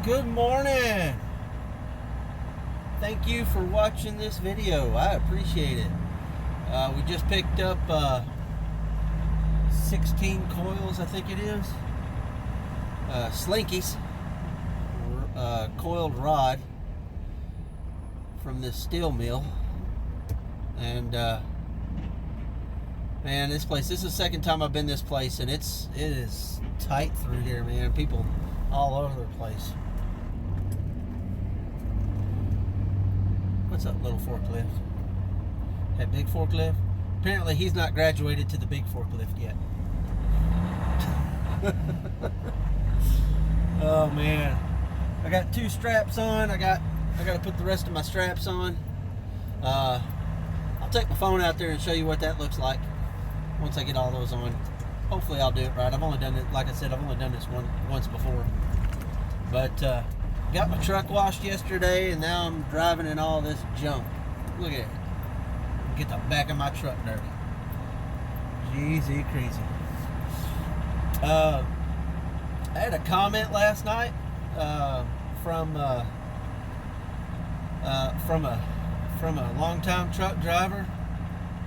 Good morning. Thank you for watching this video. I appreciate it. We just picked up 16 coils, I think it is. Slinkies. Coiled rod from this steel mill. And man, this is the second time I've been this place, and it is tight through here, man. People all over the place. What's up, little forklift? That big forklift? Apparently he's not graduated to the big forklift yet. Oh man, I got 2 straps on. I got to put the rest of my straps on. I'll take my phone out there and show you what that looks like once I get all those on. Hopefully I'll do it right. I've only done it, like I said, I've only done this once before. But got my truck washed yesterday, and now I'm driving in all this junk. Look at it. Get the back of my truck dirty. Jeezy crazy. I had a comment last night from a longtime truck driver,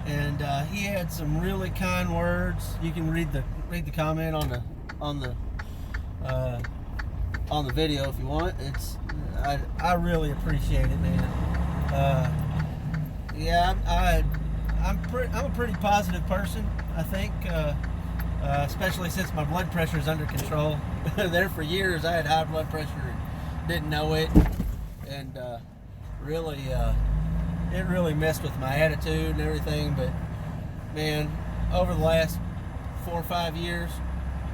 and he had some really kind words. You can read the comment on the video if you want. I really appreciate it, man. Yeah, I'm a pretty positive person, I think, especially since my blood pressure is under control. There for years I had high blood pressure and didn't know it, and it really messed with my attitude and everything. But man, over the last 4 or 5 years,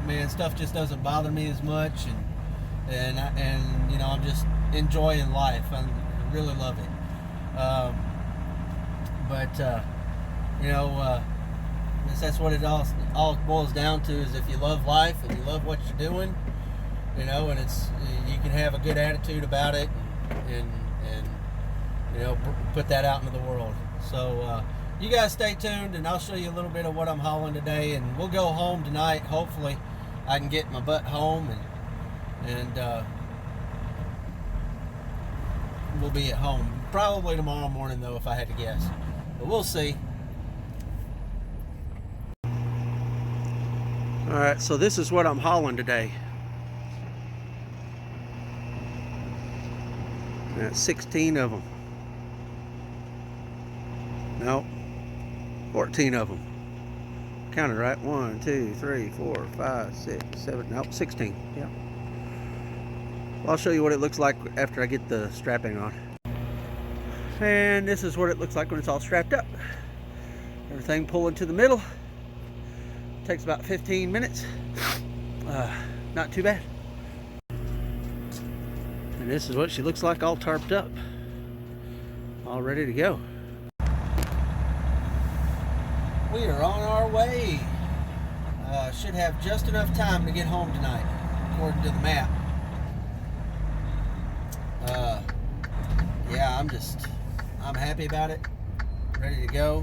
man, stuff just doesn't bother me as much, and you know, I'm just enjoying life. I really love it. You know, that's what it all boils down to, is if you love life and you love what you're doing, you know, and you can have a good attitude about it, and you know, put that out into the world. So you guys stay tuned, and I'll show you a little bit of what I'm hauling today, and we'll go home tonight. Hopefully I can get my butt home, and we'll be at home probably tomorrow morning, though, if I had to guess, but we'll see. Alright, so this is what I'm hauling today. That's 16 of them. No, 14 of them. Counted right? 1, 2, 3, 4, 5, 6, 7, nope, 16. Yeah. I'll show you what it looks like after I get the strapping on. And this is what it looks like when it's all strapped up. Everything pulling to the middle. Takes about 15 minutes. Not too bad. And this is what she looks like, all tarped up, all ready to go. We are on our way. Should have just enough time to get home tonight, according to the map. Yeah, I'm happy about it. Ready to go.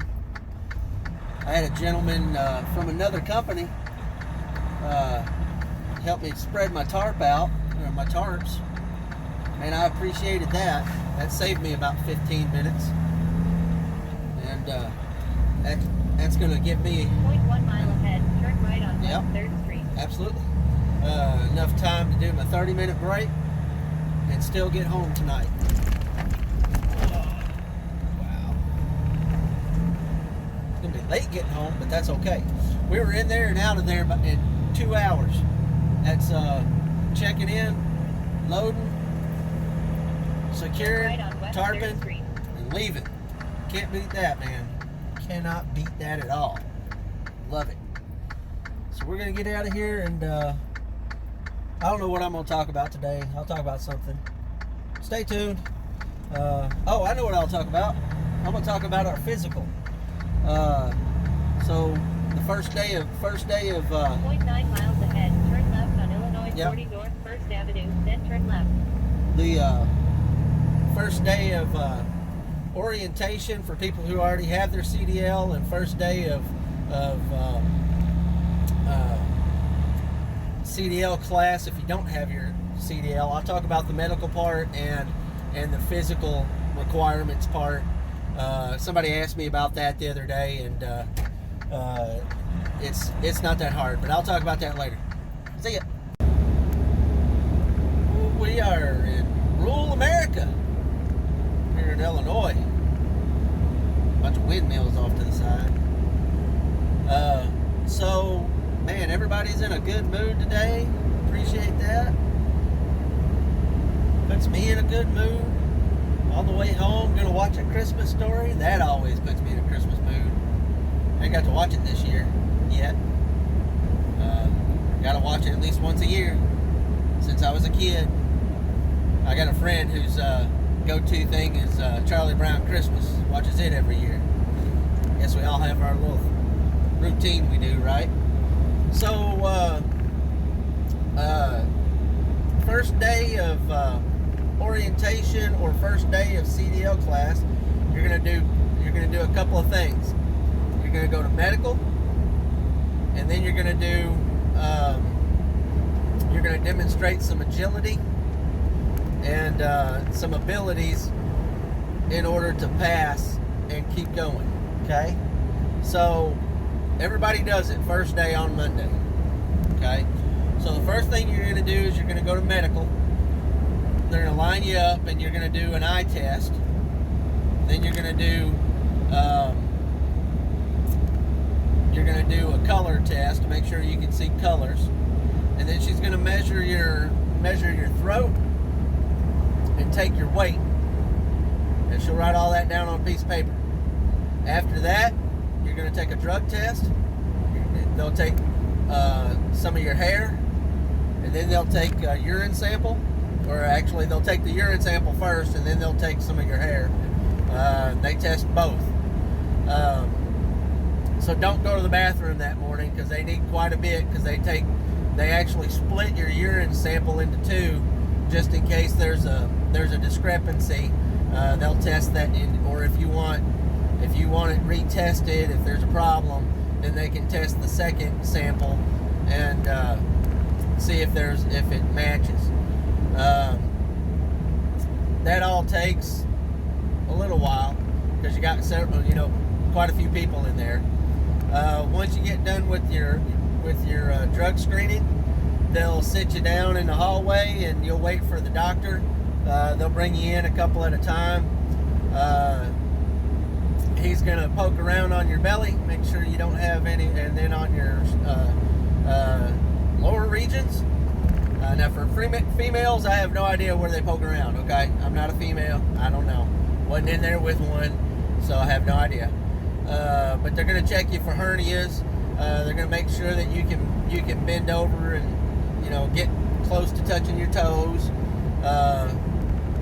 I had a gentleman from another company help me spread my tarp out, my tarps, and I appreciated that. That saved me about 15 minutes, and that's going to give me 0.1 mile ahead, turn right on West 3rd Street. Absolutely. Enough time to do my 30-minute break and still get home tonight. Wow. It's going to be late getting home, but that's okay. We were in there and out of there in 2 hours. That's checking in, loading, securing, tarping, and leaving. Can't beat that, man. Cannot beat that at all. Love it. So we're going to get out of here, and I don't know what I'm going to talk about today. I'll talk about something. Stay tuned. Oh, I know what I'll talk about. I'm going to talk about our physical. So the first day of 0.9 miles ahead, turn left on Illinois 40 North 1st Avenue, then turn left. The first day of orientation for people who already have their CDL, and first day of CDL class if you don't have your CDL. I'll talk about the medical part and the physical requirements part. Somebody asked me about that the other day, and it's not that hard, but I'll talk about that later. See ya. We are in rural America here in Illinois. Bunch of windmills off to the side. So, man, everybody's in a good mood today. Appreciate that. Puts me in a good mood. On the way home, gonna watch A Christmas Story. That always puts me in a Christmas mood. I ain't got to watch it this year yet. Gotta watch it at least once a year since I was a kid. I got a friend whose go-to thing is Charlie Brown Christmas. Watches it every year. Guess we all have our little routine we do, right? So, first day of orientation or first day of CDL class, you're gonna do a couple of things. You're gonna go to medical, and then you're gonna demonstrate some agility and some abilities in order to pass and keep going. Okay, so everybody does it first day on Monday. Okay, so the first thing you're gonna do is you're gonna go to medical. They're gonna line you up, and you're gonna do an eye test. Then you're gonna do a color test to make sure you can see colors. And then she's gonna measure your throat and take your weight. And she'll write all that down on a piece of paper. After that, you're gonna take a drug test. They'll take some of your hair, and then they'll take a urine sample. Or actually, they'll take the urine sample first, and then they'll take some of your hair. They test both. So don't go to the bathroom that morning, because they need quite a bit, because they actually split your urine sample into two, just in case there's a discrepancy. They'll test that or if you want it retested, if there's a problem, then they can test the second sample and see if it matches. That all takes a little while, because you got quite a few people in there. Once you get done with your drug screening, they'll sit you down in the hallway, and you'll wait for the doctor. They'll bring you in a couple at a time. He's gonna poke around on your belly, make sure you don't have any, and then on your lower regions. Now for females, I have no idea where they poke around, okay? I'm not a female, I don't know. Wasn't in there with one, so I have no idea. But they're gonna check you for hernias. They're gonna make sure that you can bend over and, get close to touching your toes.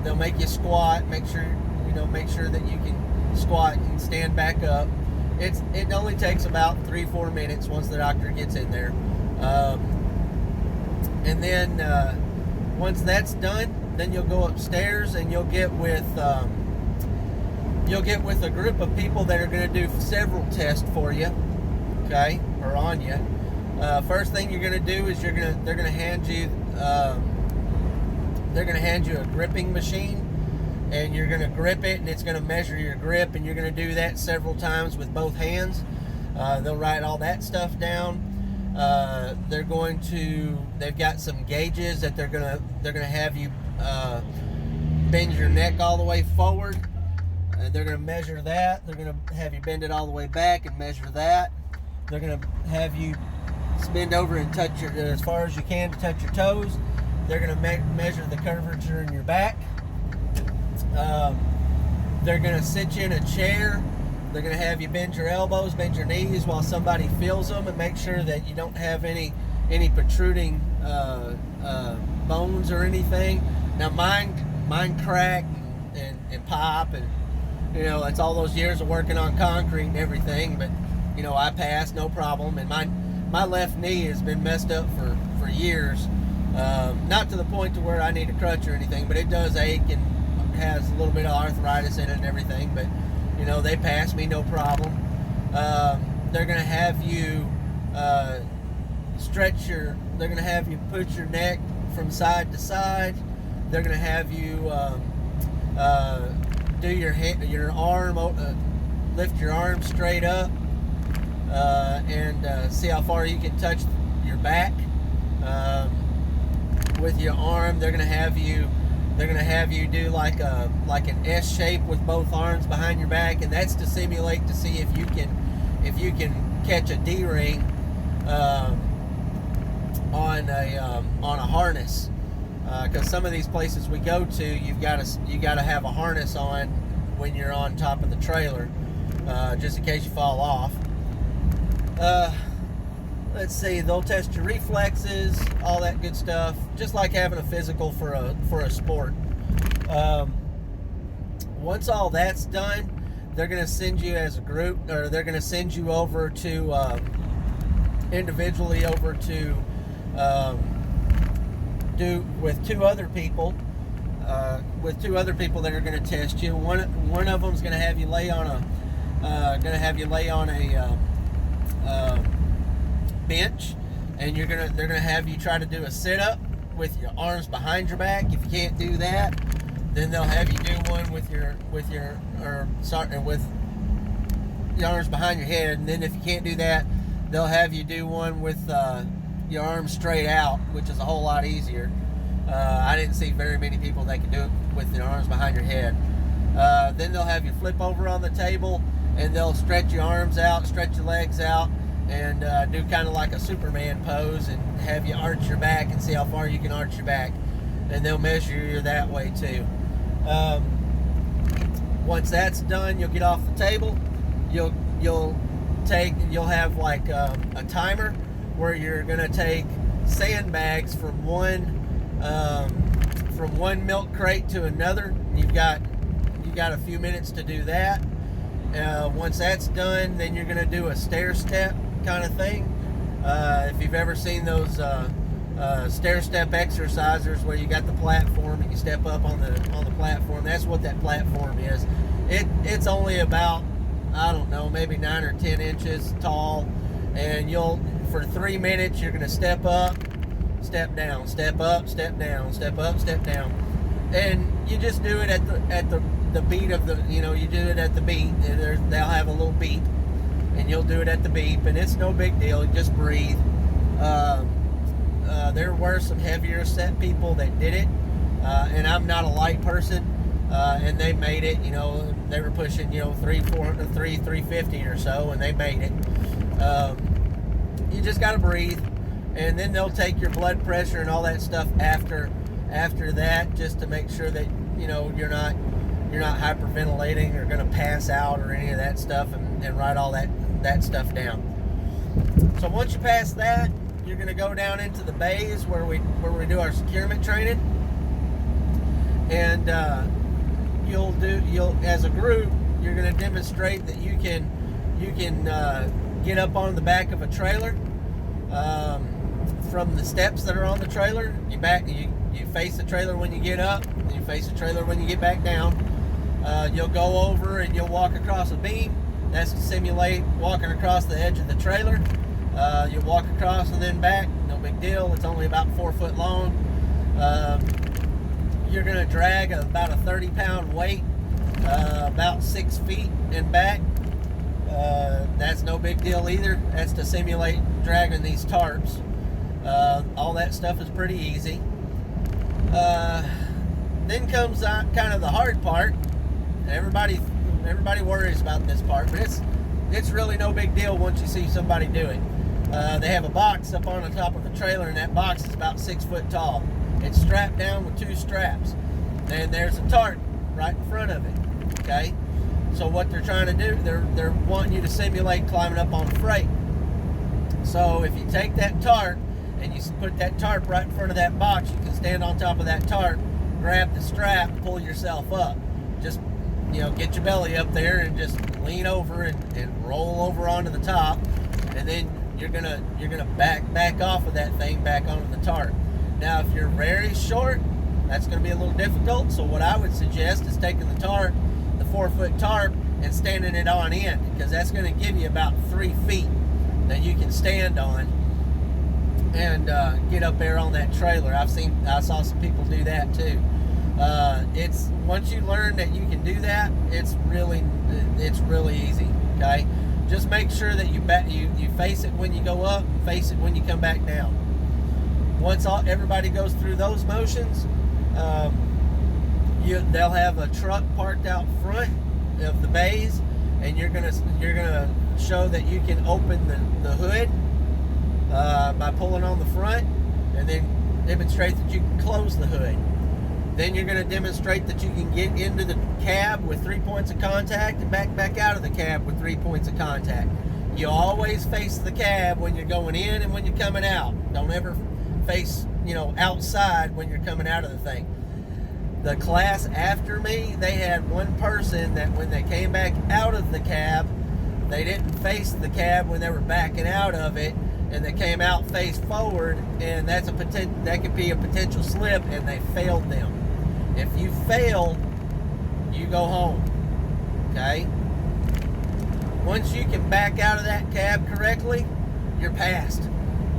They'll make you squat, make sure that you can squat and stand back up. It only takes about 3-4 minutes once the doctor gets in there. And then once that's done, then you'll go upstairs, and you'll get with a group of people that are going to do several tests for you, okay, or on you. First thing you're going to do is they're going to hand you a gripping machine, and you're going to grip it, and it's going to measure your grip, and you're going to do that several times with both hands. They'll write all that stuff down. They've got some gauges that they're gonna have you bend your neck all the way forward. They're gonna measure that. They're gonna have you bend it all the way back and measure that. They're gonna have you bend over and touch as far as you can to touch your toes. They're gonna measure the curvature in your back. They're gonna sit you in a chair. They're going to have you bend your elbows, bend your knees while somebody feels them, and make sure that you don't have any protruding bones or anything. Now mine crack and pop, and it's all those years of working on concrete and everything. But I passed, no problem. And my left knee has been messed up for years. Not to the point to where I need a crutch or anything, but it does ache and has a little bit of arthritis in it and everything. But they pass me, no problem. They're going to have you stretch your put your neck from side to side. They're gonna have you do your arm, lift your arm straight up, and see how far you can touch your back with your arm. They're gonna have you do like an S shape with both arms behind your back, and that's to simulate to see if you can catch a D-ring on a harness. Because some of these places we go to, you got to have a harness on when you're on top of the trailer, just in case you fall off. Let's see, they'll test your reflexes, all that good stuff, just like having a physical for a sport. Once all that's done, they're going to send you as a group, or they're going to send you over to individually over to do with two other people that are going to test you. One of them is going to have you lay on a bench, and they're going to have you try to do a sit-up with your arms behind your back. If you can't do that, then they'll have you do one with your arms behind your head. And then if you can't do that, they'll have you do one with your arms straight out, which is a whole lot easier. I didn't see very many people that can do it with their arms behind your head. Then they'll have you flip over on the table, and they'll stretch your arms out, stretch your legs out, and do kind of like a Superman pose, and have you arch your back and see how far you can arch your back. And they'll measure you that way too. Once that's done, you'll get off the table. You'll have like a timer where you're gonna take sandbags from one milk crate to another. You've got a few minutes to do that. Once that's done, then you're gonna do a stair step kind of thing. If you've ever seen those stair step exercisers where you got the platform and you step up on the platform, that's what that platform is. It's only about, I don't know, maybe 9 or 10 inches tall, and for 3 minutes you're gonna step up, step down, step up, step down, step up, step down, and you just do it at the beat of the, you do it at the beat, and they'll have a little beep, and you'll do it at the beep, and it's no big deal. You just breathe. There were some heavier set people that did it, and I'm not a light person, and they made it. They were pushing 350 or so, and they made it. You just got to breathe, and then they'll take your blood pressure and all that stuff after that, just to make sure that you're not hyperventilating or going to pass out or any of that stuff, and write all that stuff down. So once you pass that, you're going to go down into the bays where we do our securement training, and you'll as a group, you're going to demonstrate that you can get up on the back of a trailer from the steps that are on the trailer. You face the trailer when you get up, and you face the trailer when you get back down. You'll go over and you'll walk across a beam. That's to simulate walking across the edge of the trailer. You'll walk across and then back. No big deal. It's only about 4 foot long. You're going to drag about a 30-pound weight about 6 feet and back. That's no big deal either. That's to simulate dragging these tarps. All that stuff is pretty easy. Then comes kind of the hard part. Everybody worries about this part, but it's really no big deal once you see somebody do it. They have a box up on the top of the trailer, and that box is about 6 foot tall. It's strapped down with 2 straps, and there's a tarp right in front of it. Okay, so what they're trying to do, they're wanting you to simulate climbing up on freight. So if you take that tarp and you put that tarp right in front of that box, you can stand on top of that tarp, grab the strap, pull yourself up. Just get your belly up there and just lean over and roll over onto the top, and then you're gonna back off of that thing back onto the tarp. Now, if you're very short, that's gonna be a little difficult. So what I would suggest is taking the tarp, the 4 foot tarp, and standing it on end, because that's gonna give you about 3 feet that you can stand on, and get up there on that trailer. I saw some people do that too. It's once you learn that you can do that, it's really easy. Okay, just make sure that you face it when you go up, face it when you come back down. Once everybody goes through those motions, they'll have a truck parked out front of the bays, and you're gonna show that you can open the hood by pulling on the front, and then demonstrate that you can close the hood. Then you're going to demonstrate that you can get into the cab with 3 points of contact and back out of the cab with 3 points of contact. You always face the cab when you're going in and when you're coming out. Don't ever face, outside when you're coming out of the thing. The class after me, they had one person that when they came back out of the cab, they didn't face the cab when they were backing out of it, and they came out face forward, and that could be a potential slip, and they failed them. If you fail, you go home. Okay? Once you can back out of that cab correctly, you're passed.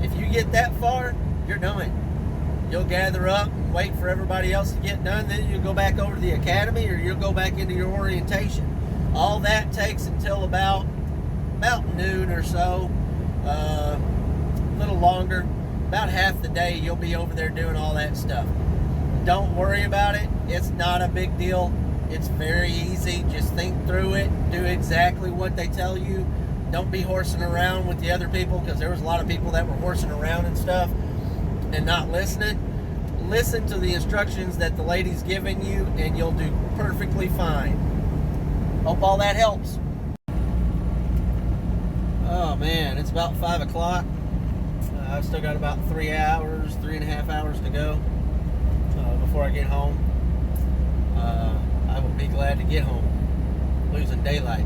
If you get that far, you're done. You'll gather up and wait for everybody else to get done. Then you'll go back over to the academy, or you'll go back into your orientation. All that takes until about noon or so. A little longer. About half the day you'll be over there doing all that stuff. Don't worry about it. It's not a big deal. It's very easy. Just think through it. Do exactly what they tell you. Don't be horsing around with the other people, because there was a lot of people that were horsing around and stuff and not listening. Listen to the instructions that the lady's giving you, and you'll do perfectly fine. Hope all that helps. Oh man, it's about 5 o'clock. I've still got about 3.5 hours to go before I get home. I will be glad to get home. Losing daylight.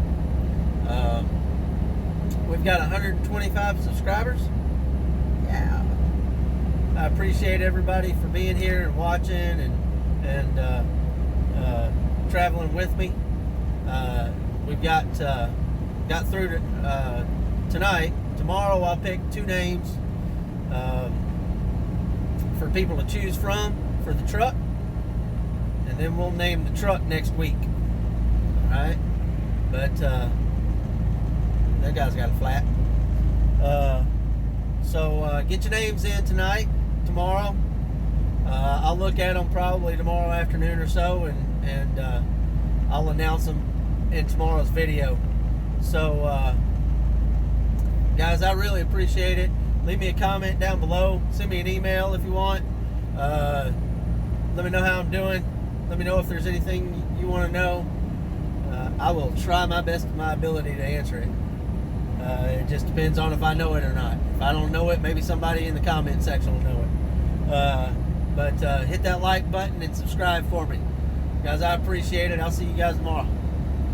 We've got 125 subscribers. Yeah. I appreciate everybody for being here and watching and traveling with me. We've got through to tonight. Tomorrow I'll pick 2 names for people to choose from for the truck, and then we'll name the truck next week. Alright? But that guy's got a flat. So get your names in tonight, tomorrow. I'll look at them probably tomorrow afternoon or so, and I'll announce them in tomorrow's video. So guys, I really appreciate it. Leave me a comment down below. Send me an email if you want. Let me know how I'm doing. Let me know if there's anything you want to know. I will try my best of my ability to answer it. It just depends on if I know it or not. If I don't know it, maybe somebody in the comment section will know it. But hit that like button and subscribe for me. Guys, I appreciate it. I'll see you guys tomorrow.